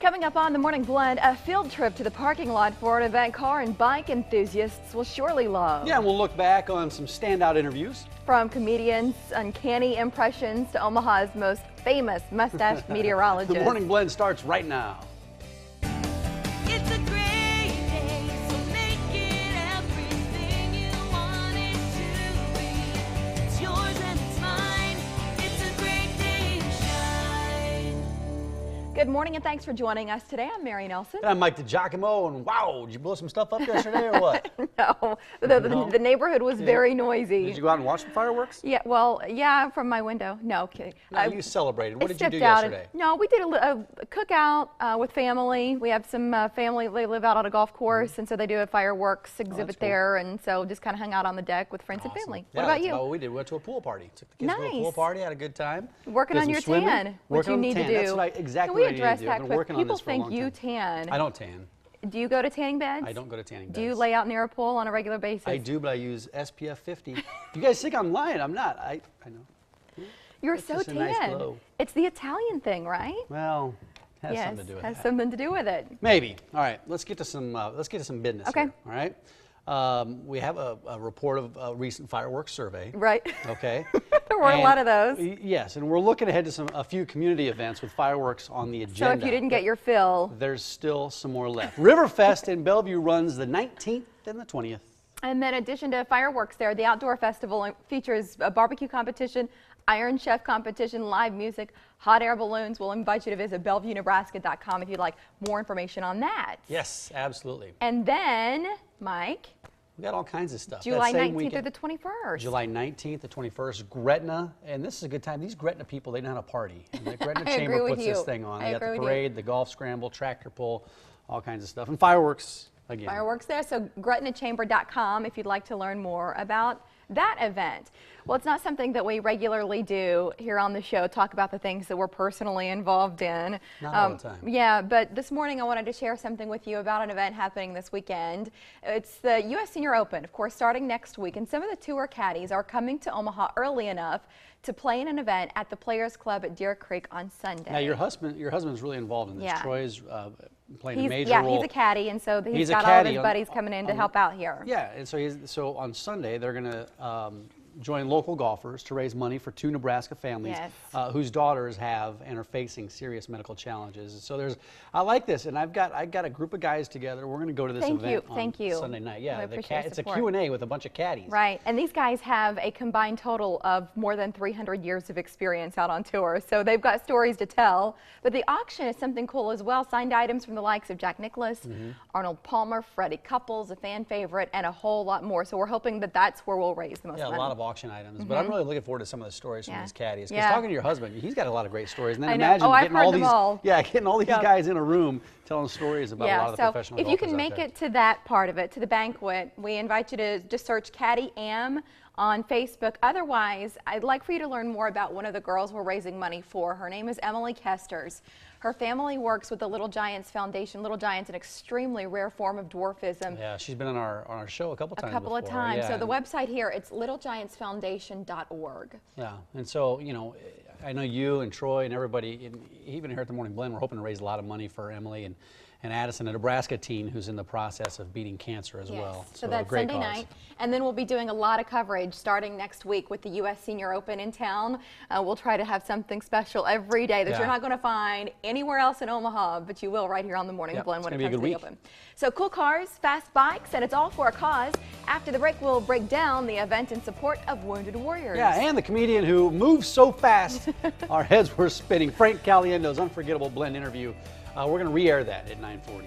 Coming up on the Morning Blend, a field trip to the parking lot for an event car and bike enthusiasts will surely love. Yeah, and we'll look back on some standout interviews. From comedians' uncanny impressions to Omaha's most famous mustache meteorologist. The Morning Blend starts right now. It's a great day, so make it everything you want it to be. It's yours and it's mine. It's a great day to shine. Good morning and thanks for joining us today. I'm Mary Nelson. And I'm Mike DiGiacomo, and wow, did you blow some stuff up yesterday or what? No, the neighborhood was very noisy. Did you go out and watch some fireworks? Yeah, well, yeah, from my window. No, kidding. No, you celebrated. What did you do stepped out yesterday? no, we did a cookout with family. We have some family, they live out on a golf course, and so they do a fireworks exhibit cool. there, and so just kind of hung out on the deck with friends and family. What about you? What we did. We went to a pool party. Took the kids to a pool Nice. party, had a good time. Working Did on some your swimming. tan, which Working you on the need to tan. do. That's what exactly Can we what I need to address do. that I've been quick? working on People this for a think long you time. tan. I don't tan. Do you go to tanning beds? I don't go to tanning beds. Do you lay out near a pool on a regular basis? I do, but I use SPF 50. You guys think I'm lying? I'm not. I know. You're It's so just a nice tan. glow. It's the Italian thing, right? Well, has Yes, something to do with has that. something to do with it. Maybe. All right. Let's get to some business. Okay. Here, all right. We have a report of a recent fireworks survey. Right. Okay. There were a lot of those. Yes, and we're looking ahead to a few community events with fireworks on the agenda. So if you didn't get your fill. There's still some more left. Riverfest in Bellevue runs the 19th and the 20th. And then in addition to fireworks there, the outdoor festival features a barbecue competition, Iron Chef competition, live music, hot air balloons. We'll invite you to visit BellevueNebraska.com if you'd like more information on that. Yes, absolutely. And then, Mike, We got all kinds of stuff. July That same 19th weekend, through the 21st. July 19th to 21st, Gretna, and this is a good time. These Gretna people, they know how to party. And the Gretna I agree Chamber with puts this you. thing on. I They got agree the with you. parade, the golf scramble, tractor pull, all kinds of stuff, and fireworks again. Fireworks there, so GretnaChamber.com if you'd like to learn more about that event. Well, it's not something that we regularly do here on the show, talk about the things that we're personally involved in. Not all the time. Yeah, but this morning I wanted to share something with you about an event happening this weekend. It's the U.S. Senior Open, of course, starting next week, and some of the tour caddies are coming to Omaha early enough to play in an event at the Players Club at Deer Creek on Sunday. Now, your husband's really involved in this. Yeah. Troy's playing a major yeah, role. he's a caddy, and so he's He's a got all of caddy his on- buddies coming in to help out here. Yeah, and so on Sunday they're going to join local golfers to raise money for 2 Nebraska families Yes. whose daughters have and are facing serious medical challenges. So I like this, and I've got a group of guys together. We're going to go to this event on Sunday night. Yeah, I appreciate your it's a support. Q&A with a bunch of caddies. Right, and these guys have a combined total of more than 300 years of experience out on tour, so they've got stories to tell. But the auction is something cool as well. Signed items from the likes of Jack Nicklaus, Arnold Palmer, Freddie Couples, a fan favorite, and a whole lot more. So we're hoping that that's where we'll raise the most Yeah, money. a lot of auction items, but I'm really looking forward to some of the stories from Yeah. these caddies. Because Yeah. talking to your husband, he's got a lot of great stories. And then I know. imagine Oh, I've getting heard all them these, all. getting all these Yeah. guys in a room telling stories about a lot of the professional so if you golfers can out make there. it to that part of it, to the banquet, we invite you to just search Caddy Am on Facebook. Otherwise, I'd like for you to learn more about one of the girls we're raising money for. Her name is Emily Kesters. Her family works with the Little Giants Foundation. Little Giants, an extremely rare form of dwarfism. Yeah, she's been on our show a couple times. A couple of before. times. Yeah, So the and- website here, it's littlegiantsfoundation.org. Yeah, and so I know you and Troy and everybody, and even here at the Morning Blend, we're hoping to raise a lot of money for Emily and Addison, a Nebraska teen who's in the process of beating cancer as well. So a that's great Sunday cause. night. And then we'll be doing a lot of coverage starting next week with the U.S. Senior Open in town. We'll try to have something special every day that Yeah. you're not going to find anywhere else in Omaha, but you will right here on the Morning Yep, Blend it's when it gonna comes be to a the good Open. So cool cars, fast bikes, and it's all for a cause. After the break, we'll break down the event in support of Wounded Warriors. Yeah, and the comedian who moves so fast, our heads were spinning. Frank Caliendo's Unforgettable Blend interview. We're going to re-air that at 9:40.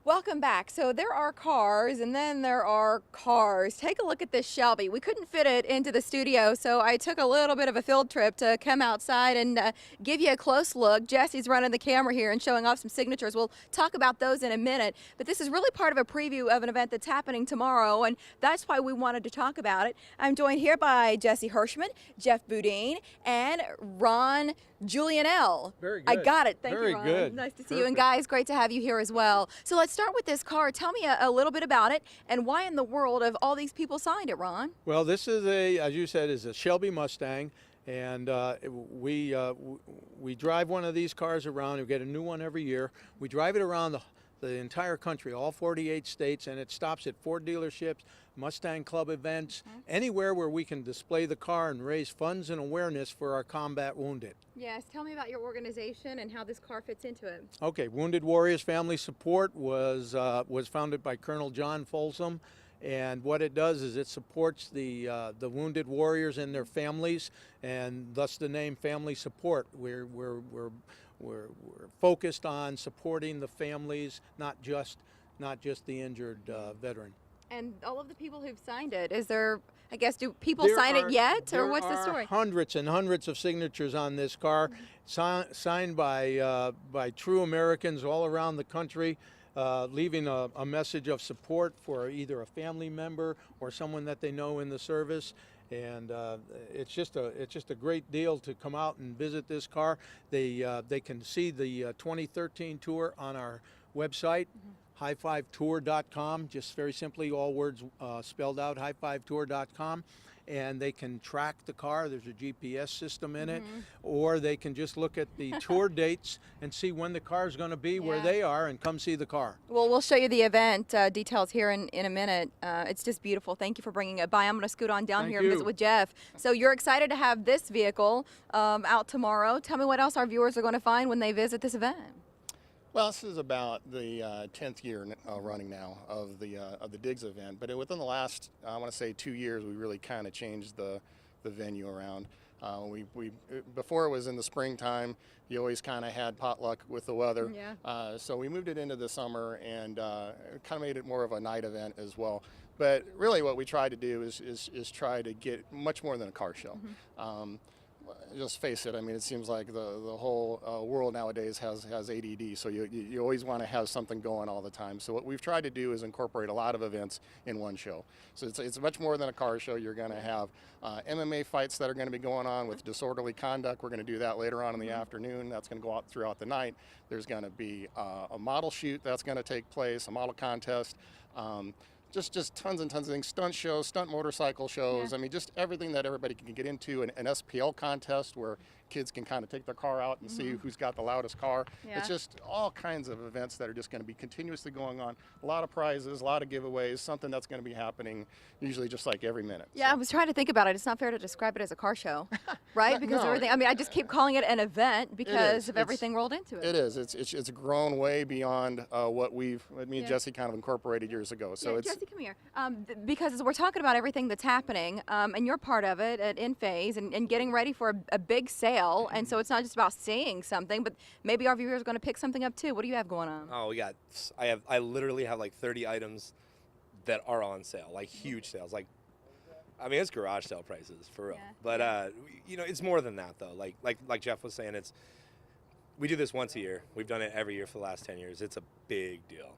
Welcome back. So there are cars and then there are cars. Take a look at this Shelby. We couldn't fit it into the studio, so I took a little bit of a field trip to come outside and give you a close look. Jesse's running the camera here and showing off some signatures. We'll talk about those in a minute, but this is really part of a preview of an event that's happening tomorrow, and that's why we wanted to talk about it. I'm joined here by Jesse Hirschman, Jeff Boudin, and Ron Julian L. Very I good. got it. Thank Very you, Ron. good. Nice to see you. And Perfect. guys, great to have you here as well. So let's start with this car. Tell me a little bit about it and why in the world have all these people signed it, Ron? Well, this is as you said, is a Shelby Mustang, and we drive one of these cars around. We get a new one every year. We drive it around the entire country, all 48 states, and it stops at Ford dealerships, Mustang Club events, anywhere where we can display the car and raise funds and awareness for our combat wounded. Yes, tell me about your organization and how this car fits into it. Okay, Wounded Warriors Family Support was founded by Colonel John Folsom, and what it does is it supports the wounded warriors and their families, and thus the name Family Support. We're focused on supporting the families, not just the injured veteran. And all of the people who've signed it, is there, I guess, do people There sign are- it yet, or there what's the are story? Hundreds and hundreds of signatures on this car, signed by true Americans all around the country, leaving a message of support for either a family member or someone that they know in the service. And it's just a great deal to come out and visit this car. They can see the 2013 tour on our website. High5tour.com, just very simply, all words spelled out, high5tour.com, and they can track the car. There's a GPS system in it, or they can just look at the tour dates and see when the car is going to be where Yeah. they are and come see the car. Well, we'll show you the event details here in a minute. It's just beautiful. Thank you for bringing it by. I'm going to scoot on down Thank here and you. visit with Jeff. So you're excited to have this vehicle out tomorrow. Tell me what else our viewers are going to find when they visit this event. Well, this is about the 10th year running now of the Diggs event, but within the last, I want to say 2 years, we really kind of changed the venue around. Before it was in the springtime, you always kind of had potluck with the weather. Yeah. So we moved it into the summer and kind of made it more of a night event as well. But really, what we tried to do is try to get much more than a car show. Just face it. I mean, it seems like the whole world nowadays has ADD. So you always want to have something going all the time. So what we've tried to do is incorporate a lot of events in one show. So it's much more than a car show. You're going to have MMA fights that are going to be going on with disorderly conduct. We're going to do that later on in the afternoon. That's going to go out throughout the night. There's going to be a model shoot that's going to take place, a model contest. Just tons and tons of things, stunt shows, stunt motorcycle shows. Yeah. I mean, just everything that everybody can get into. An SPL contest where kids can kind of take their car out and see who's got the loudest car. Yeah. It's just all kinds of events that are just going to be continuously going on. A lot of prizes, a lot of giveaways, something that's going to be happening usually just like every minute. Yeah, I So- was trying to think about it. It's not fair to describe it as a car show, right? Because No. everything. I mean, I just keep calling it an event because is. of It's- everything rolled into it. It is. It's grown way beyond what me and Yeah. Jesse kind of incorporated years ago. So yeah, it's Jesse, come here. Because we're talking about everything that's happening, and you're part of it at In Phase and getting ready for a big sale. And so it's not just about seeing something, but maybe our viewers are going to pick something up too. What do you have going on? Oh, we got. I literally have like 30 items that are on sale, like huge sales. Like, I mean, it's garage sale prices for real. Yeah, But it's more than that though. Like Jeff was saying, we do this once a year. We've done it every year for the last 10 years. It's a big deal.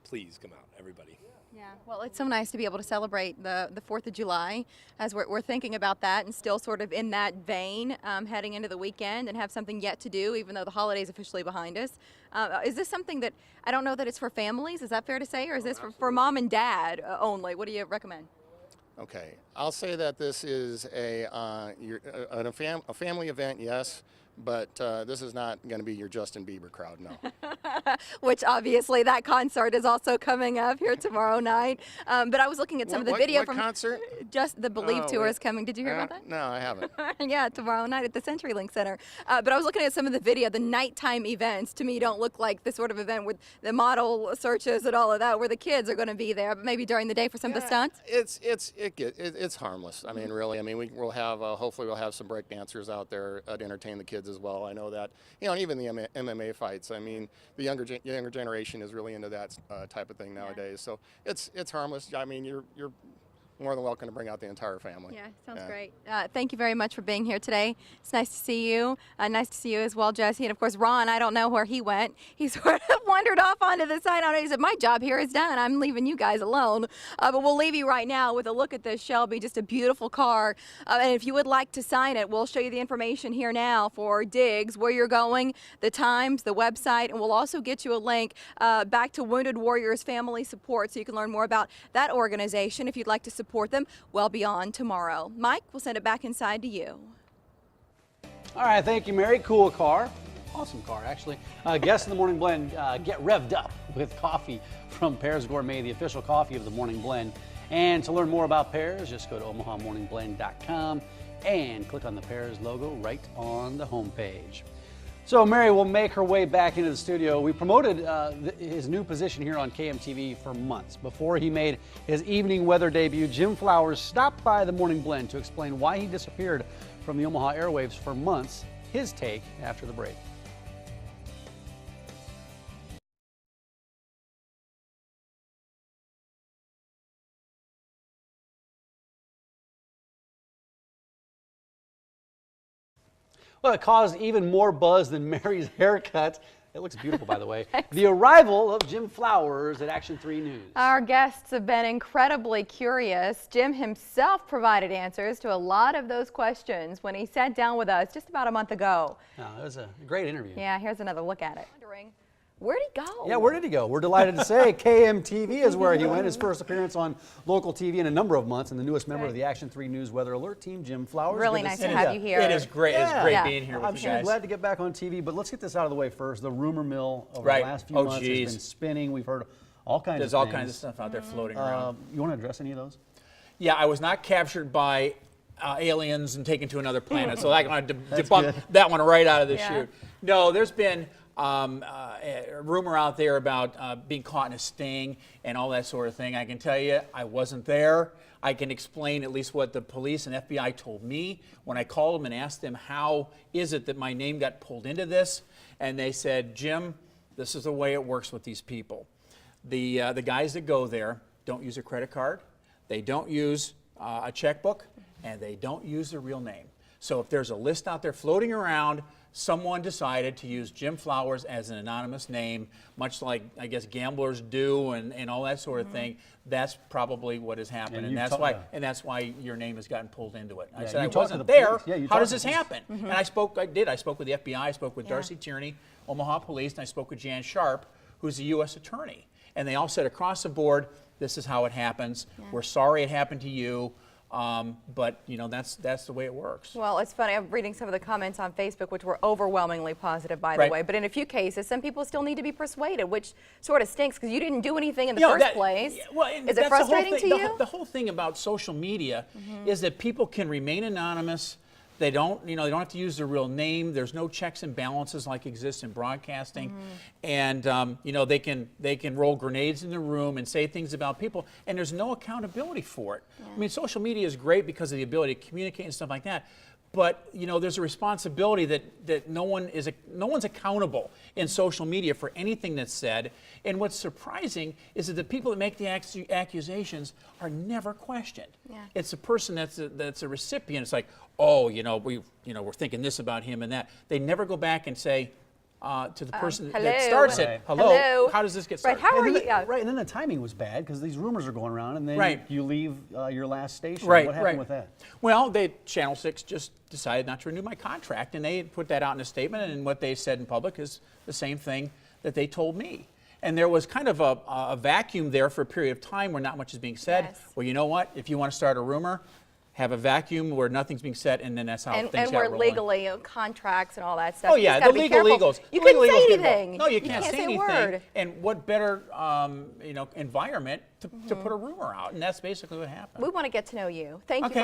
Please come out, everybody. Yeah, well, it's so nice to be able to celebrate the 4th of July as we're thinking about that and still sort of in that vein heading into the weekend and have something yet to do, even though the holiday's officially behind us. Is this something that, I don't know that it's for families, is that fair to say, or is this for mom and dad only? What do you recommend? Okay, I'll say that this is a family event, yes, but this is not going to be your Justin Bieber crowd, no. Which obviously that concert is also coming up here tomorrow night. But I was looking at some of the video what from concert? just the Believe Oh, tour wait. is coming. Did you hear about that? No, I haven't. Yeah, tomorrow night at the CenturyLink Center. But I was looking at some of the video. The nighttime events to me don't look like the sort of event with the model searches and all of that, where the kids are going to be there. But maybe during the day for some of the stunts. It's harmless. I mean, really. I mean, we'll have hopefully we'll have some break dancers out there to entertain the kids as well. I know that, and even the MMA fights. I mean, the younger generation is really into that type of thing nowadays. So it's harmless. I mean, you're more than welcome to bring out the entire family. Yeah, sounds great. Thank you very much for being here today. It's nice to see you. Nice to see you as well, Jesse. And of course, Ron, I don't know where he went. He sort of wandered off onto the side. He said, my job here is done. I'm leaving you guys alone. But we'll leave you right now with a look at this Shelby, just a beautiful car. And if you would like to sign it, we'll show you the information here now for Diggs, where you're going, the times, the website, and we'll also get you a link back to Wounded Warriors Family Support so you can learn more about that organization if you'd like to support them well beyond tomorrow. Mike, we'll send it back inside to you. All right, thank you, Mary. Cool car. Awesome car, actually. Guests in the Morning Blend get revved up with coffee from Pears Gourmet, the official coffee of the Morning Blend. And to learn more about Pears, just go to OmahaMorningBlend.com and click on the Pears logo right on the homepage. So Mary will make her way back into the studio. We promoted his new position here on KMTV for months. Before he made his evening weather debut, Jim Flowers stopped by the Morning Blend to explain why he disappeared from the Omaha airwaves for months. His take after the break. Well, it caused even more buzz than Mary's haircut. It looks beautiful, by the way. The arrival of Jim Flowers at Action 3 News. Our guests have been incredibly curious. Jim himself provided answers to a lot of those questions when he sat down with us just about a month ago. It was a great interview. Yeah, here's another look at it. Wondering, where'd he go? Yeah, where did he go? We're delighted to say KMTV is where he went. His first appearance on local TV in a number of months, and the newest member of the Action 3 News Weather Alert team, Jim Flowers. Really Good nice see to have you here. It is great. It's great being here with I'm you sure guys. you're glad to get back on TV, but let's get this out of the way first. The rumor mill over Right. the last few Oh, months has geez. been spinning. We've heard all kinds There's of all things. kinds of stuff out there floating around. You want to address any of those? Yeah, I was not captured by aliens and taken to another planet, so I'm going to debunk that one right out of the chute. No, there's been a rumor out there about being caught in a sting and all that sort of thing. I can tell you, I wasn't there. I can explain at least what the police and FBI told me when I called them and asked them, how is it that my name got pulled into this? And they said, Jim, this is the way it works with these people. The guys that go there don't use a credit card, they don't use a checkbook, and they don't use their real name. So if there's a list out there floating around, someone decided to use Jim Flowers as an anonymous name, much like, I guess, gamblers do and all that sort of thing. That's probably what has happened, and that's why your name has gotten pulled into it. I said, I wasn't there. How does this happen? And I spoke with the FBI, I spoke with Darcy Tierney, Omaha Police, and I spoke with Jan Sharp, who's the U.S. Attorney. And they all said across the board, this is how it happens. We're sorry it happened to you. But you know, that's the way it works. Well, it's funny. I'm reading some of the comments on Facebook, which were overwhelmingly positive, by the way. But in a few cases, some people still need to be persuaded, which sort of stinks because you didn't do anything in the first place. Well, is it frustrating to you? The whole thing about social media is that people can remain anonymous. They don't, they don't have to use their real name. There's no checks and balances like exist in broadcasting, and they can roll grenades in the room and say things about people, and there's no accountability for it. I mean, social media is great because of the ability to communicate and stuff like that. But there's a responsibility that no one's accountable in social media for anything that's said. And what's surprising is that the people that make the accusations are never questioned. It's a person that's a recipient. It's like, oh, we're thinking this about him and that. They never go back and say to the person that starts it, hello, how does this get started? Right, how are you? Right, and then the timing was bad because these rumors are going around, and then you leave your last station. Right, what happened with that? Well, Channel 6 just decided not to renew my contract, and they put that out in a statement, and what they said in public is the same thing that they told me. And there was kind of a vacuum there for a period of time where not much is being said. Well, you know what? If you want to start a rumor, have a vacuum where nothing's being said, and then that's how things got rolling. And we're legally contracts and all that stuff. Oh yeah, the legals. You couldn't say anything. No, you can't say anything. Word. And what better, environment to put a rumor out, and that's basically what happened. We want to get to know you. Thank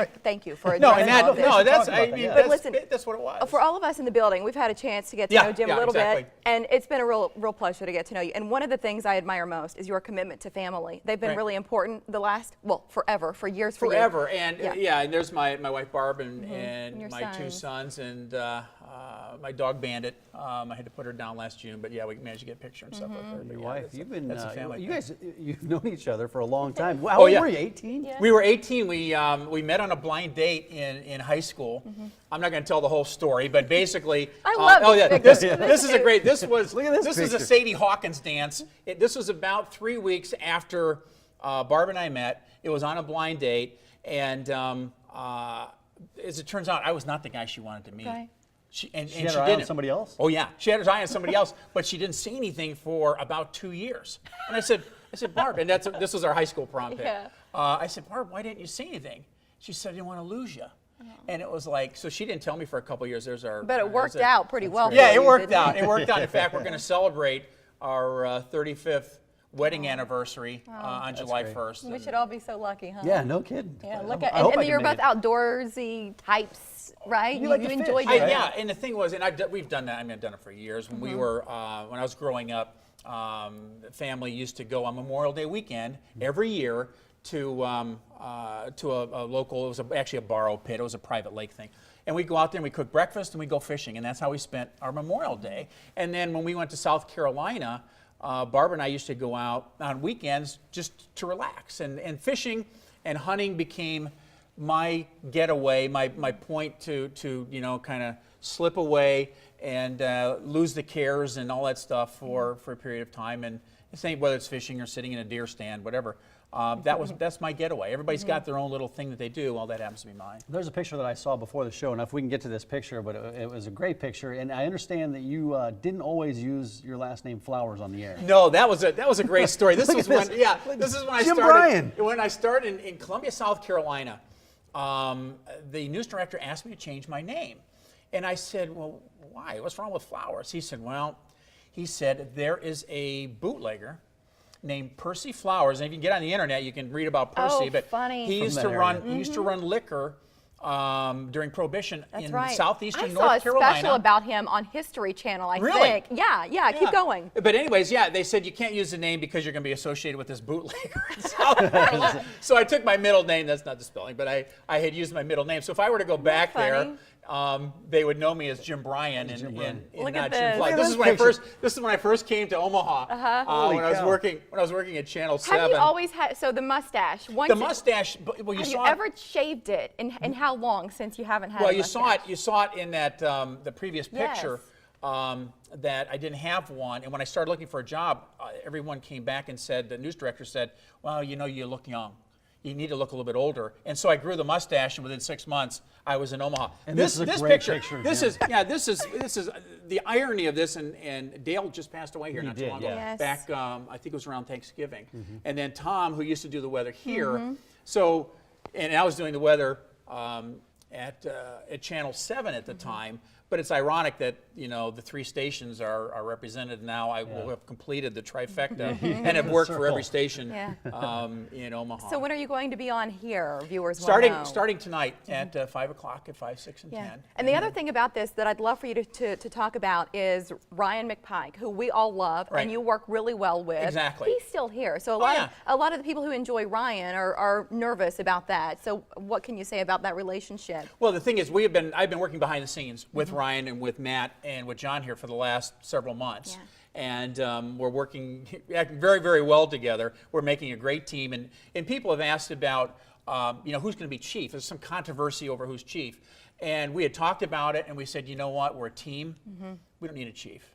you for no, addressing all this. But listen, that's what it was. For all of us in the building, we've had a chance to get to know Jim a little bit, and it's been a real pleasure to get to know you. And one of the things I admire most is your commitment to family. They've been really important for years. Forever, and Yeah, and there's my wife Barb and Your my two sons and my dog Bandit. I had to put her down last June, but yeah, we managed to get a picture and stuff with her. But Your yeah, wife, that's you've been, that's a family you thing. guys, you've known each other for a long time. How old yeah. were you, 18? Yeah. We were 18. We met on a blind date in high school. I'm not going to tell the whole story, but basically, I love oh these yeah, pictures. this is a great. This was Look at this is a picture. Sadie Hawkins dance. This was about 3 weeks after Barb and I met. It was on a blind date, and as it turns out, I was not the guy she wanted to meet. Okay. She had her eye on didn't. somebody else? Oh yeah, she had her eye on somebody else, but she didn't say anything for about 2 years. And I said, Barb, and this was our high school prom pic. Yeah. I said, Barb, why didn't you say anything? She said, I didn't want to lose you. And it was like, so she didn't tell me for a couple of years. But it worked out pretty well. Yeah, for it you, worked didn't out. It worked out. In fact, we're going to celebrate our 35th wedding anniversary on July great. 1st. We and- should all be so lucky, huh? Yeah, no kidding. Yeah, I look at, hope I and can you're make both it. outdoorsy types, right? You like you to enjoy fish, doing right? that. Yeah, and the thing was, and we've done that. I mean, I've done it for years. When we were, when I was growing up, the family used to go on Memorial Day weekend every year to a local. It was actually a borrow pit. It was a private lake thing. And we'd go out there and we cook breakfast and we go fishing, and that's how we spent our Memorial Day. And then when we went to South Carolina, Barbara and I used to go out on weekends just to relax. And fishing and hunting became my getaway, my point to kind of slip away and lose the cares and all that stuff for a period of time. And same whether it's fishing or sitting in a deer stand, whatever. That's my getaway. Everybody's got their own little thing that they do. Well, that happens to be mine. There's a picture that I saw before the show, and if we can get to this picture, but it was a great picture, and I understand that you didn't always use your last name Flowers on the air. No, that was a great story. This Look was at when this. this is when I Jim started. Bryan. When I started in Columbia, South Carolina, the news director asked me to change my name, and I said, "Well, why? What's wrong with Flowers?" He said, "Well," he said, "there is a bootlegger named Percy Flowers, and if you can get on the internet, you can read about Percy. Oh, but funny. he From used that to area. run. He used to run liquor during Prohibition That's in right. southeastern I North saw a Carolina. special about him on History Channel, I Really? think. Yeah, keep going. But anyways, yeah, they said you can't use the name because you're going to be associated with this bootlegger in South Carolina. So I took my middle name. That's not the spelling, but I had used my middle name. So if I were to go back funny. there, they would know me as Jim Bryan and Jim Bryan. Look not at Jim this. Fly. Look at This this is when I picture. This is when I first came to Omaha Holy when I was cow. working at Channel Have 7. you always had, so the mustache, once The mustache. Well, you have saw you it. ever shaved it, and how long since you haven't had Well, a you saw it. mustache? You saw it in that the previous picture Yes. that I didn't have one. And when I started looking for a job, everyone came back and said, the news director said, "Well, you look young. You need to look a little bit older." And so I grew the mustache, and within 6 months, I was in Omaha. And this is a great picture, This yeah. is this is the irony of this. And Dale just passed away here He not did, too long ago. yeah. Yes. Back, I think it was around Thanksgiving. And then Tom, who used to do the weather here, so and I was doing the weather at Channel 7 at the time. But it's ironic that the three stations are represented now. I will have completed the trifecta and have worked for every station Yeah. in Omaha. So when are you going to be on here, viewers wanna know? starting tonight at 5 o'clock at 5, 6, and 10. And the other thing about this that I'd love for you to talk about is Ryan McPike, who we all love Right. and you work really well with. Exactly. He's still here. So yeah. a lot of the people who enjoy Ryan are nervous about that. So what can you say about that relationship? Well, the thing is, I've been working behind the scenes with Ryan and with Matt and with John here for the last several months. Yeah. And we're working very, very well together. We're making a great team. And people have asked about, who's going to be chief. There's some controversy over who's chief. And we had talked about it, and we said, you know what, we're a team. We don't need a chief.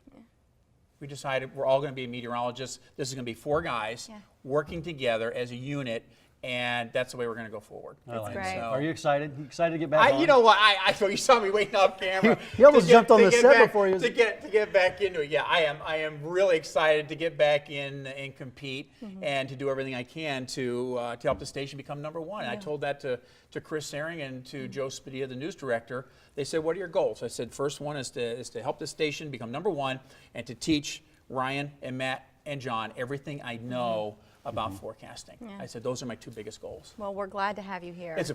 We decided we're all going to be meteorologists. This is going to be 4 guys working together as a unit. And that's the way we're going to go forward. I like it. great. Are you excited? You excited to get back on? You know what? I thought you saw me waiting off camera. He almost jumped on the get set back- before he was- to get back into it. Yeah, I am really excited to get back in and compete and to do everything I can to help the station become number 1. And I told that to Chris Saring and to Joe Spadilla, the news director. They said, "What are your goals?" I said, "First one is to help the station become number 1 and to teach Ryan and Matt and John everything I know about forecasting. I said, those are my two biggest goals. Well, we're glad to have you here. It is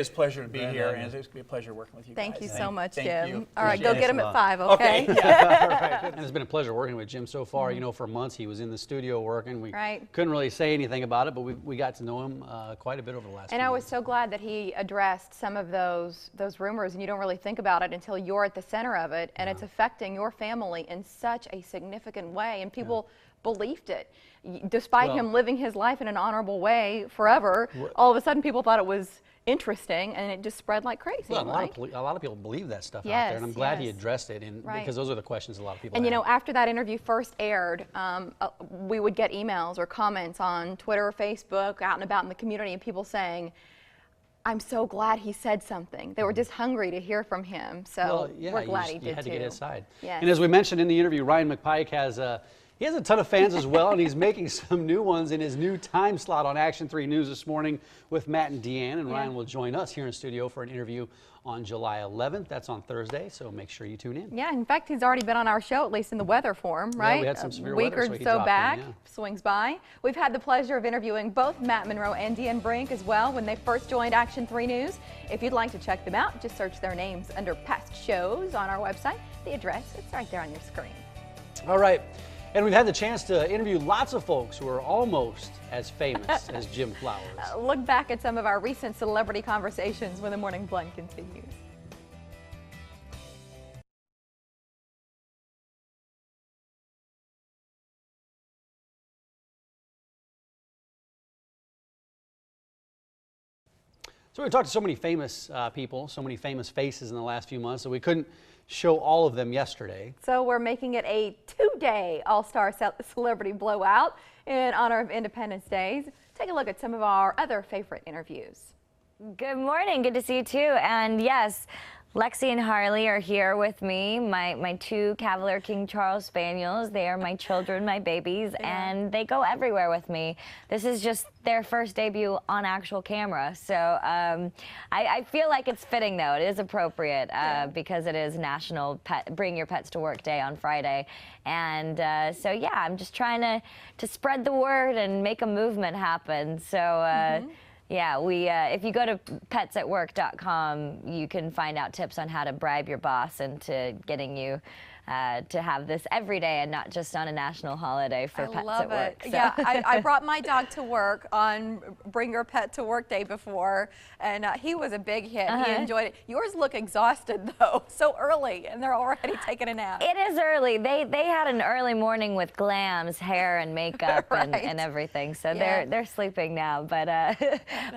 a pleasure to be here, and it's going to be a pleasure working with you guys. Thank you so much, Thank Jim. you. All right, go Appreciate get it. him at Thanks 5, okay? And it's been a pleasure working with Jim so far. You know, for months he was in the studio working. We Right. couldn't really say anything about it, but we got to know him quite a bit over the last And few I was months. so glad that he addressed some of those rumors, and you don't really think about it until you're at the center of it, and it's affecting your family in such a significant way, and people believed it. Despite him living his life in an honorable way forever, all of a sudden people thought it was interesting, and it just spread like crazy. Well, right? a lot of people believe that stuff out Yes, there, and I'm glad he yes. addressed it, and Right. because those are the questions a lot of people And you have. know, after that interview first aired, we would get emails or comments on Twitter or Facebook, out and about in the community, and people saying, I'm so glad he said something. They were just hungry to hear from him. So Well, yeah, we're glad he you did had too. to get his side. Yes. And as we mentioned in the interview, Ryan McPike has he has a ton of fans as well, and he's making some new ones in his new time slot on Action 3 News this morning with Matt and Deanne. And Ryan will join us here in studio for an interview on July 11th. That's on Thursday, so make sure you tune in. Yeah, in fact, he's already been on our show, at least in the weather form, right? we had some severe a week weather, or so he so dropped in, back, yeah. swings by. We've had the pleasure of interviewing both Matt Monroe and Deanne Brink as well when they first joined Action 3 News. If you'd like to check them out, just search their names under past shows on our website. The address, it's right there on your screen. All right. And we've had the chance to interview lots of folks who are almost as famous as Jim Flowers. Look back at some of our recent celebrity conversations when the Morning Blend continues. So we talked to so many famous people, so many famous faces in the last few months that we couldn't show all of them yesterday. So we're making it a 2-day All-Star Celebrity Blowout in honor of Independence Days. Take a look at some of our other favorite interviews. Good morning. Good to see you too. And yes, Lexi and Harley are here with me, my two Cavalier King Charles Spaniels. They are my children, my babies, and they go everywhere with me. This is just their first debut on actual camera. So I feel like it's fitting, though. It is appropriate because it is National Bring Your Pets to Work Day on Friday. And so, yeah, I'm just trying to spread the word and make a movement happen. So. Yeah, if you go to petsatwork.com, you can find out tips on how to bribe your boss into getting you to have this every day and not just on a national holiday for Pets at Work. So. Yeah, I brought my dog to work on Bring Your Pet to Work Day before, and he was a big hit. He enjoyed it. Yours look exhausted, though, so early, and they're already taking a nap. It is early. They had an early morning with glams, hair, and makeup and everything, so they're sleeping now. But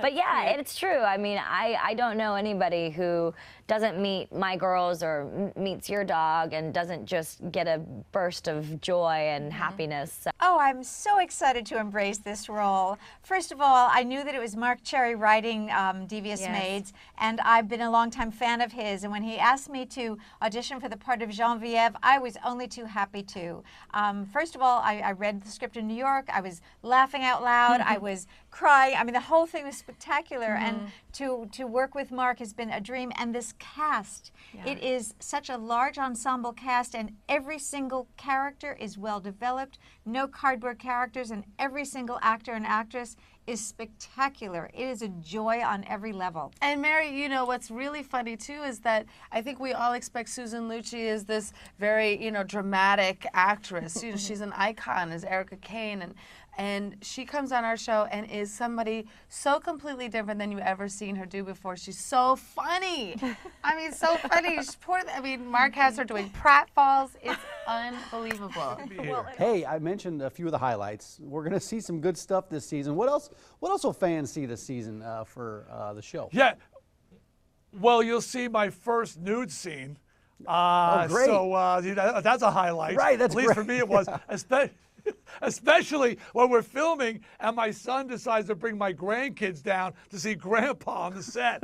but yeah, it's true. I mean, I don't know anybody who doesn't meet my girls or meets your dog and doesn't just get a burst of joy and happiness. So. Oh, I'm so excited to embrace this role. First of all, I knew that it was Mark Cherry writing Devious Maids, and I've been a longtime fan of his. And when he asked me to audition for the part of Genevieve, I was only too happy to. First of all, I read the script in New York. I was laughing out loud. I was crying. I mean, the whole thing was spectacular. And to work with Mark has been a dream. And this cast, it is such a large ensemble cast, and every single character is well developed. No cardboard characters, and every single actor and actress is spectacular. It is a joy on every level. And Mary, you know, what's really funny too is that I think we all expect Susan Lucci as this very, you know, dramatic actress. You know, she's an icon as Erica Kane, and she comes on our show and is somebody so completely different than you ever seen her do before. She's so funny. I mean, so funny. Mark has her doing pratfalls. It's unbelievable. Hey, I mentioned a few of the highlights. We're going to see some good stuff this season. What else will fans see this season for the show? Yeah. Well, you'll see my first nude scene. Great. So that's a highlight. Right, that's At least great. for me it was. Especially when we're filming and my son decides to bring my grandkids down to see Grandpa on the set.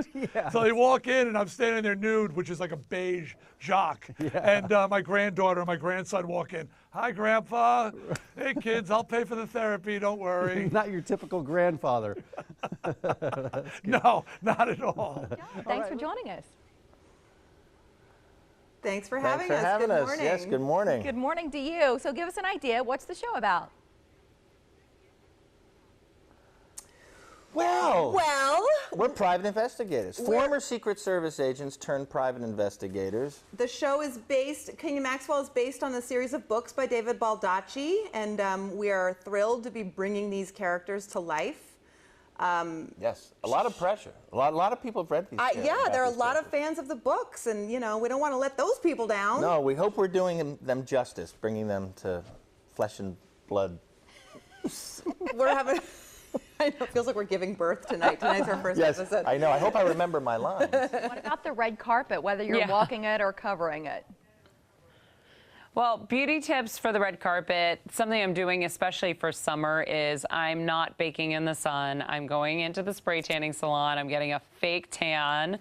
So they walk in and I'm standing there nude, which is like a beige jock. And my granddaughter and my grandson walk in. Hi, Grandpa. Hey, kids, I'll pay for the therapy. Don't worry. Not your typical grandfather. No, not at all. Thanks for joining us. Thanks for having us. Good morning. Yes, good morning. Good morning to you. So give us an idea. What's the show about? We're private investigators. Former Secret Service agents turned private investigators. The show is based, Kingdom Maxwell is based on a series of books by David Baldacci, and we are thrilled to be bringing these characters to life. Yes, a lot of pressure. A lot of people have read these. Yeah, there are a lot of fans of the books, and you know, we don't want to let those people down. No, we hope we're doing them justice, bringing them to flesh and blood. We're having, I know, it feels like we're giving birth tonight. Tonight's our first episode. I know. I hope I remember my lines. What about the red carpet, whether you're walking it or covering it? Well, beauty tips for the red carpet. Something I'm doing especially for summer is I'm not baking in the sun. I'm going into the spray tanning salon. I'm getting a fake tan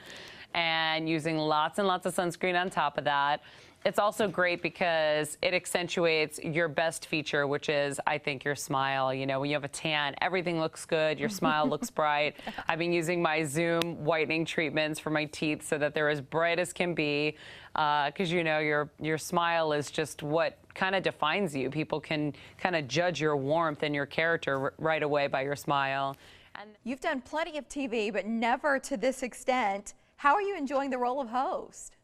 and using lots and lots of sunscreen on top of that. It's also great because it accentuates your best feature, which is, I think, your smile. You know, when you have a tan, everything looks good. Your smile looks bright. I've been using my Zoom whitening treatments for my teeth so that they're as bright as can be. Because, you know, your smile is just what kind of defines you. People can kind of judge your warmth and your character right away by your smile. And you've done plenty of TV, but never to this extent. How are you enjoying the role of host?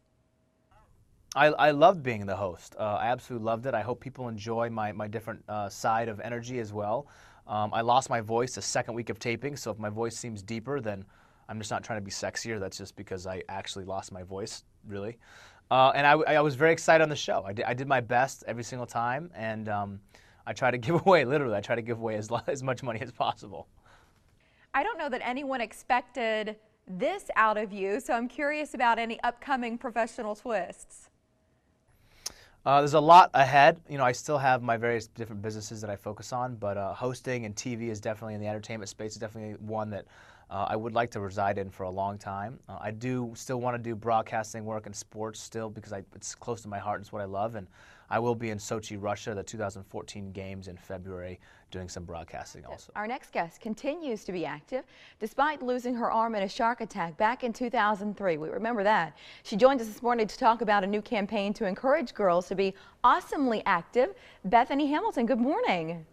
I loved being the host. I absolutely loved it. I hope people enjoy my different side of energy as well. I lost my voice the second week of taping, so if my voice seems deeper, then I'm just not trying to be sexier. That's just because I actually lost my voice, really. And I was very excited on the show. I did my best every single time, and I try to give away, literally, I try to give away as much money as possible. I don't know that anyone expected this out of you, so I'm curious about any upcoming professional twists. There's a lot ahead. You know, I still have my various different businesses that I focus on, but hosting and TV is definitely, in the entertainment space, is definitely one that I would like to reside in for a long time. I do still want to do broadcasting work and sports still because it's close to my heart and it's what I love. And I will be in Sochi, Russia, the 2014 games in February, doing some broadcasting also. Our next guest continues to be active despite losing her arm in a shark attack back in 2003. We remember that. She joined us this morning to talk about a new campaign to encourage girls to be awesomely active. Bethany Hamilton, good morning.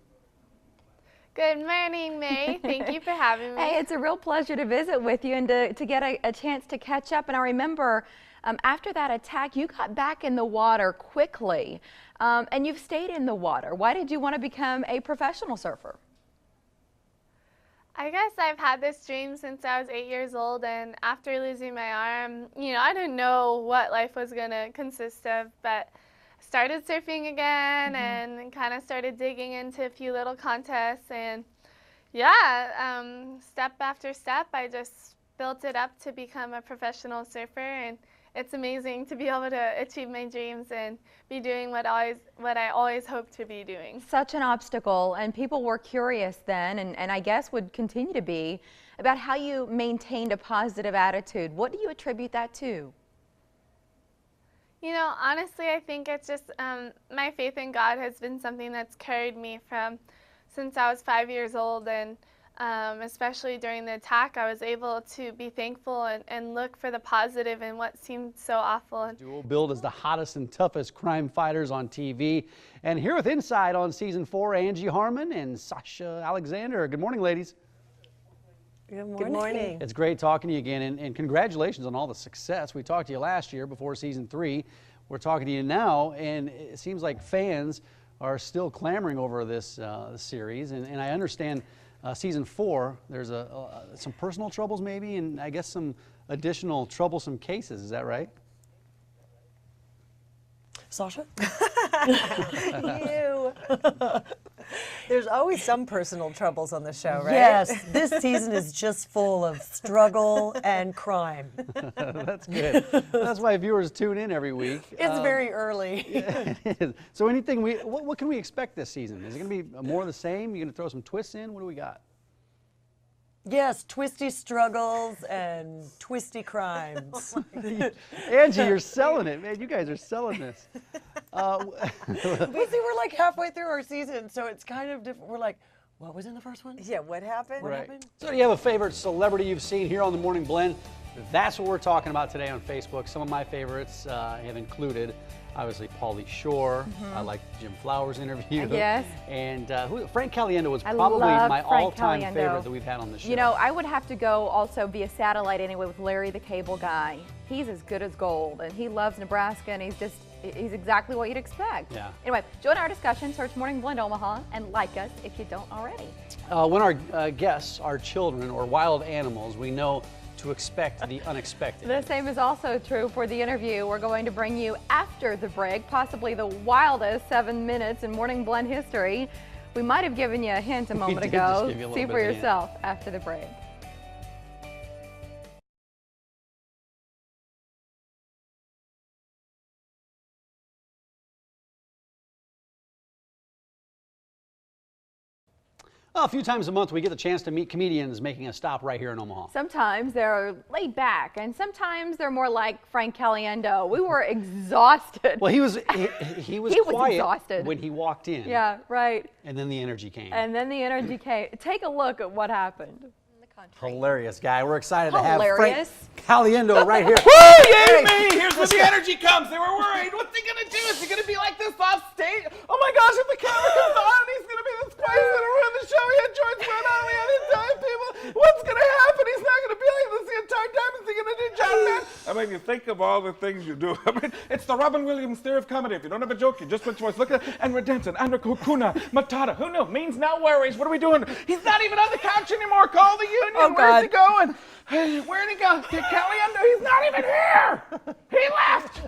Good morning, May. Thank you for having me. Hey, it's a real pleasure to visit with you and to get a chance to catch up. And I remember after that attack, you got back in the water quickly, and you've stayed in the water. Why did you want to become a professional surfer? I guess I've had this dream since I was 8 years old, and after losing my arm, you know, I didn't know what life was going to consist of, but I started surfing again and kind of started digging into a few little contests, and yeah, step after step, I just built it up to become a professional surfer, and it's amazing to be able to achieve my dreams and be doing what I always hoped to be doing. Such an obstacle, and people were curious then, and I guess would continue to be, about how you maintained a positive attitude. What do you attribute that to? You know, honestly, I think it's just my faith in God has been something that's carried me since I was 5 years old, and especially during the attack, I was able to be thankful and look for the positive in what seemed so awful. Dual billed as the hottest and toughest crime fighters on TV. And here with Inside on Season 4, Angie Harmon and Sasha Alexander. Good morning, ladies. Good morning. It's great talking to you again, and congratulations on all the success. We talked to you last year before Season 3. We're talking to you now, and it seems like fans are still clamoring over this series, and I understand Season 4, there's some personal troubles maybe, and I guess some additional troublesome cases. Is that right? Sasha? You. There's always some personal troubles on the show, right? Yes, this season is just full of struggle and crime. That's good. That's why viewers tune in every week. It's very early. Yeah, it is. So anything, what can we expect this season? Is it going to be more of the same? You're going to throw some twists in? What do we got? Yes, twisty struggles and twisty crimes. Angie, you're selling it, man. You guys are selling this. Basically, we're like halfway through our season, so it's kind of different. We're like, what was in the first one? Yeah, what happened? What happened? So do you have a favorite celebrity you've seen here on the Morning Blend? That's what we're talking about today on Facebook. Some of my favorites have included, obviously, Pauly Shore. I like Jim Flowers' interview. Yes. And Frank Caliendo was I probably love my Frank all-time Caliendo. favorite that we've had on the show. You know, I would have to go also via satellite anyway with Larry the Cable Guy. He's as good as gold, and he loves Nebraska, and he's exactly what you'd expect. Yeah. Anyway, join our discussion, search Morning Blend Omaha, and like us if you don't already. When our guests are children or wild animals, we know to expect the unexpected. The same is also true for the interview we're going to bring you after the break, possibly the wildest 7 minutes in Morning Blend history. We might have given you a hint a moment did just ago. give you a little See bit for of a hint. yourself after the break. Well, a few times a month we get the chance to meet comedians making a stop right here in Omaha. Sometimes they're laid back, and sometimes they're more like Frank Caliendo. We were exhausted. Well, he was He was quiet exhausted. when he walked in. Yeah, right. And then the energy came. And then the energy came. Take a look at what happened. Hilarious guy. We're excited to have Frank Hilarious. Caliendo right here. Woo! Yay me! Here's where the energy comes. They were worried. What's he gonna do? Is he gonna be like this off stage? Oh my gosh! If the camera comes on, he's gonna be this place. He's gonna ruin the show. He had George Brett on. We had to tell people what's gonna happen. He's not gonna be like this the entire time. Is he gonna do John Madden? I mean, you think of all the things you do. I mean, it's the Robin Williams theory of comedy. If you don't have a joke, you just put choice. Look at and redemption, and Kuna, Matata. Who knew? Means no worries. What are we doing? He's not even on the couch anymore. Call the union. Oh, Where's God. he going? Hey, where'd he go? Caliendo, he's not even here! He left!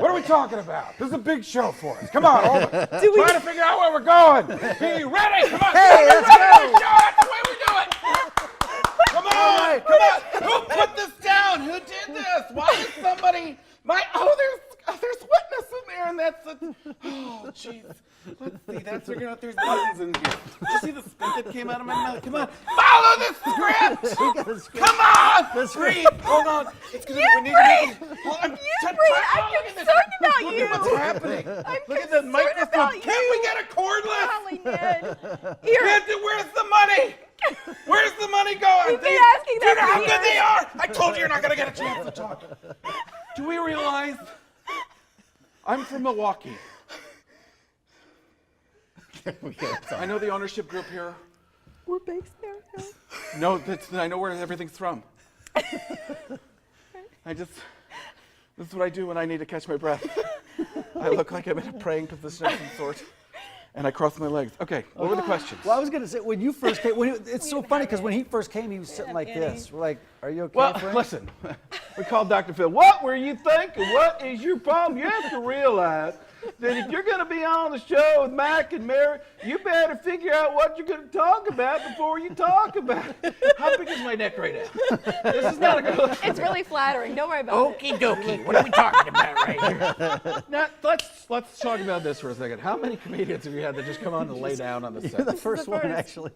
What are we talking about? This is a big show for us. Come on, hold it. Trying to figure out where we're going. Are you ready? Come on, Hey, let's let's go! That's the way we do it! Come on, come on! Who put this down? Who did this? Why is somebody... there's witness in there, and that's a... Oh, jeez. Let's see, that's figuring out there's buttons in here. Did you see the spit that came out of my mouth? Come on. Follow the script! Come on! Breathe! Hold on. It's gonna, we need to make it... I'm concerned about Look you. at what's happening. I'm Look at the microphone. about you. Can't we get a cordless? Golly, Ned. Here. Where's the money? Where's the money going? You've been asking Do you that know how for good they years. are? I told you you're not gonna get a chance to talk. Do we realize I'm from Milwaukee? I know the ownership group here. We're based there. No, I know where everything's from. This is what I do when I need to catch my breath. I look like I'm in a praying position of some sort, and I cross my legs. Okay, what were the questions? Well, I was going to say, when you first came, it's so funny because when he first came, he was sitting like this. We're like, are you okay, Well, Frank? listen, we called Dr. Phil. What were you thinking? What is your problem? You have to realize that if you're going to be on the show with Mac and Mary, you better figure out what you're going to talk about before you talk about it. How big is my neck right now? This is not a good. It's really flattering. Don't worry about Okie dokie. What are we talking about right here? Now, let's talk about this for a second. How many comedians have you had that just come on and lay down on the set? You're the first one, actually.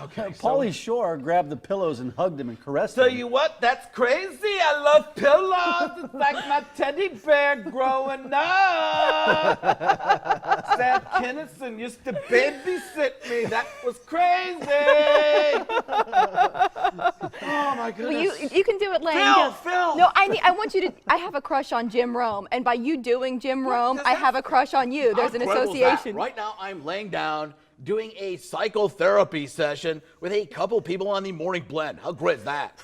Okay, Pauly Shore grabbed the pillows and hugged him and caressed Tell him. you what, that's crazy. I love pillows. It's like my teddy bear growing up. Sam Kinison used to babysit me. That was crazy. Oh my goodness. Well, you can do it laying Phil, down. Phil. No, I want you to. I have a crush on Jim Rome, and by you doing Jim Rome, I have a crush on you. There's an association. Right now, I'm laying down doing a psychotherapy session with a couple people on the Morning Blend. How great is that?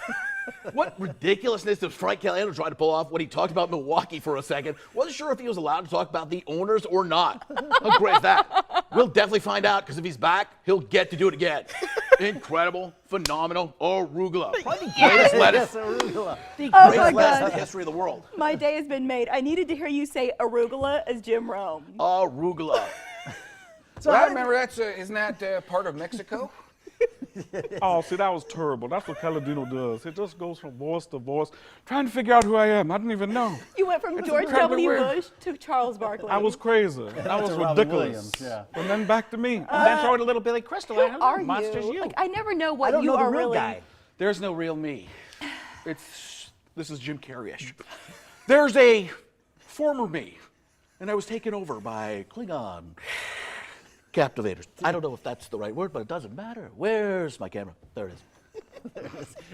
What ridiculousness did Frank Caliendo try to pull off when he talked about Milwaukee for a second? Wasn't sure if he was allowed to talk about the owners or not. How great is that? We'll definitely find out, because if he's back, he'll get to do it again. Incredible, phenomenal, arugula. Probably the greatest lettuce. Arugula. The Oh greatest my lettuce in God. the history of the world. My day has been made. I needed to hear you say arugula as Jim Rome. Arugula. Well, I remember isn't that part of Mexico? Oh, see, that was terrible. That's what Caladino does. It just goes from voice to voice, trying to figure out who I am. I didn't even know. You went from It's George incredibly W. weird. Bush to Charles Barkley. I was crazy. That was to Robin ridiculous. Williams, yeah. And then back to me. And then throw in a little Billy Crystal. Who are you? Monsters you. Like, I never know what I don't you know the are real really. guy. There's no real me. This is Jim Carrey-ish. There's a former me, and I was taken over by Klingon captivators. I don't know if that's the right word, but it doesn't matter. Where's my camera? There it is.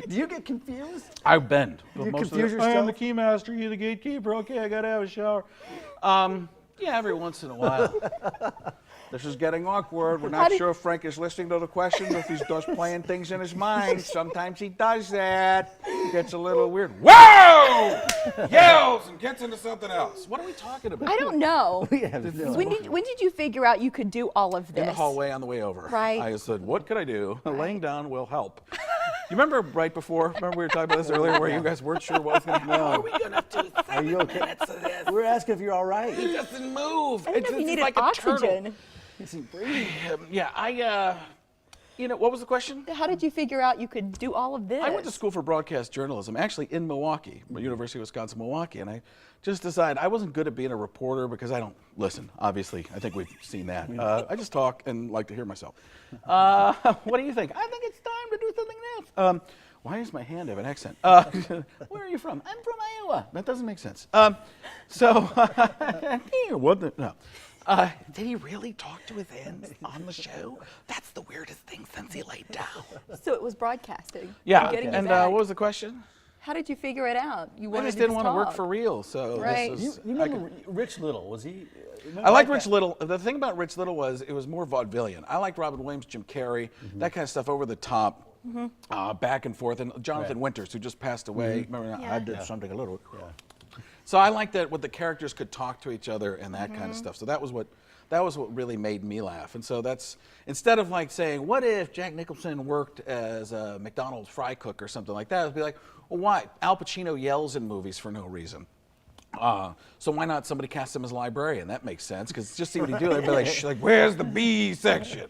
Do you get confused? I bend. You Most of confuse the- I am the yourself? keymaster, you the gatekeeper. Okay, I gotta have a shower. Yeah, every once in a while. This is getting awkward. We're not sure if Frank is listening to the questions or if he's just playing things in his mind. Sometimes he does that. It gets a little weird. Whoa! Yells and gets into something else. What are we talking about? I don't know. We have no When did you figure out you could do all of this? In the hallway on the way over. Right. I said, what could I do? Laying down will help. You remember right before, remember we were talking about this earlier where you guys weren't sure what was going to happen? How are we going to do 7 minutes of this? We're asking if you're all right. He doesn't move. I didn't know if you needed like a turtle. oxygen. Yeah, what was the question? How did you figure out you could do all of this? I went to school for broadcast journalism, actually in Milwaukee, University of Wisconsin-Milwaukee, and I just decided I wasn't good at being a reporter because I don't listen, obviously. I think we've seen that. I just talk and like to hear myself. What do you think? I think it's time to do something else. Why does my hand have an accent? Where are you from? I'm from Iowa. That doesn't make sense. Did he really talk to his hands on the show? That's the weirdest thing since he laid down. So it was broadcasting. Yeah, Getting and you back. what was the question? How did you figure it out? You I wanted just to didn't want to work talk. for real, so Right. this is, You remember Rich Little? Was he? I liked Rich Little. The thing about Rich Little was it was more vaudevillian. I liked Robin Williams, Jim Carrey, that kind of stuff over the top, back and forth. And Jonathan Winters, who just passed away. Remember that? I did something a little. So I liked that what the characters could talk to each other and that kind of stuff. So that was what really made me laugh. And so that's, instead of like saying, what if Jack Nicholson worked as a McDonald's fry cook or something like that, it'd be like, well, why? Al Pacino yells in movies for no reason. So why not somebody cast him as a librarian? That makes sense, because just see what he do. They'd be like, where's the B section?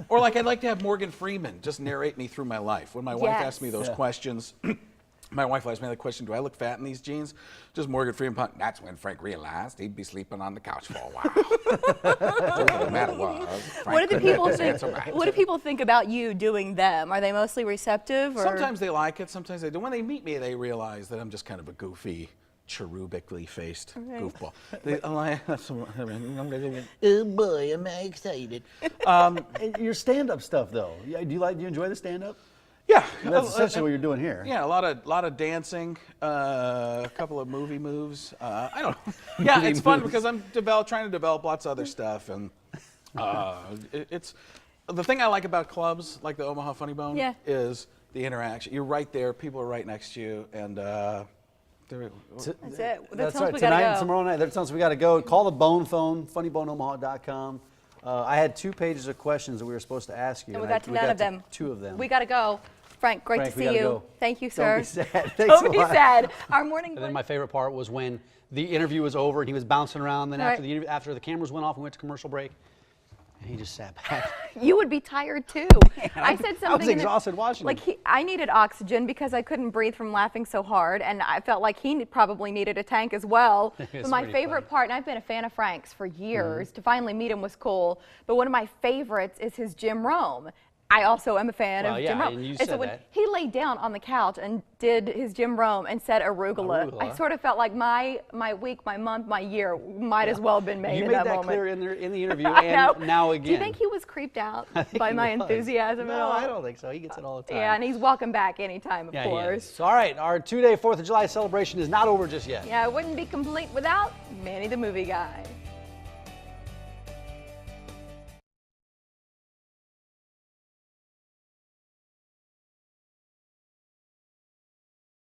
Or like, I'd like to have Morgan Freeman just narrate me through my life. When my wife asks me those questions, my wife asked me the question, do I look fat in these jeans? Just Morgan Freeman, that's when Frank realized he'd be sleeping on the couch for a while. No matter what. What do the people think? What do people think about you doing them? Are they mostly receptive? Or? Sometimes they like it, sometimes they don't. When they meet me, they realize that I'm just kind of a goofy, cherubically faced goofball. Oh boy, am I excited. Your stand-up stuff, though. Do you enjoy the stand-up? Yeah, that's essentially what you're doing here. Yeah, a lot of dancing, a couple of movie moves. I don't know. Yeah, it's fun because I'm trying to develop lots of other stuff, and it's the thing I like about clubs like the Omaha Funny Bone is the interaction. You're right there, people are right next to you, and That's it. That's right. Tonight and tomorrow night. That's we got to go. Call the Bone Phone, funnyboneomaha.com. I had 2 pages of questions that we were supposed to ask you. And we got to none of them. 2 of them. We got to go. Frank, great to we see gotta you. go. Thank you, sir. Don't be sad. Thanks Don't a be lot. sad. Our morning. And then my favorite part was when the interview was over and he was bouncing around. Then Right. after the cameras went off and went to commercial break, and he just sat back. You would be tired too. I said something. I was exhausted watching him. I needed oxygen because I couldn't breathe from laughing so hard, and I felt like he probably needed a tank as well. But my favorite part, and I've been a fan of Frank's for years, to finally meet him was cool. But one of my favorites is his Jim Rome. I also am a fan of Jim Rome. And you so said when that. he laid down on the couch and did his Jim Rome and said arugula, I sort of felt like my week, my month, my year might as well have been made You in made that that moment. clear in the interview I know. and now again. Do you think he was creeped out by my enthusiasm at No, all? I don't think so. He gets it all the time. Yeah, and he's welcome back anytime, of Yeah, he course. is. So, all right, our 2-day 4th of July celebration is not over just yet. Yeah, it wouldn't be complete without Manny the Movie Guy.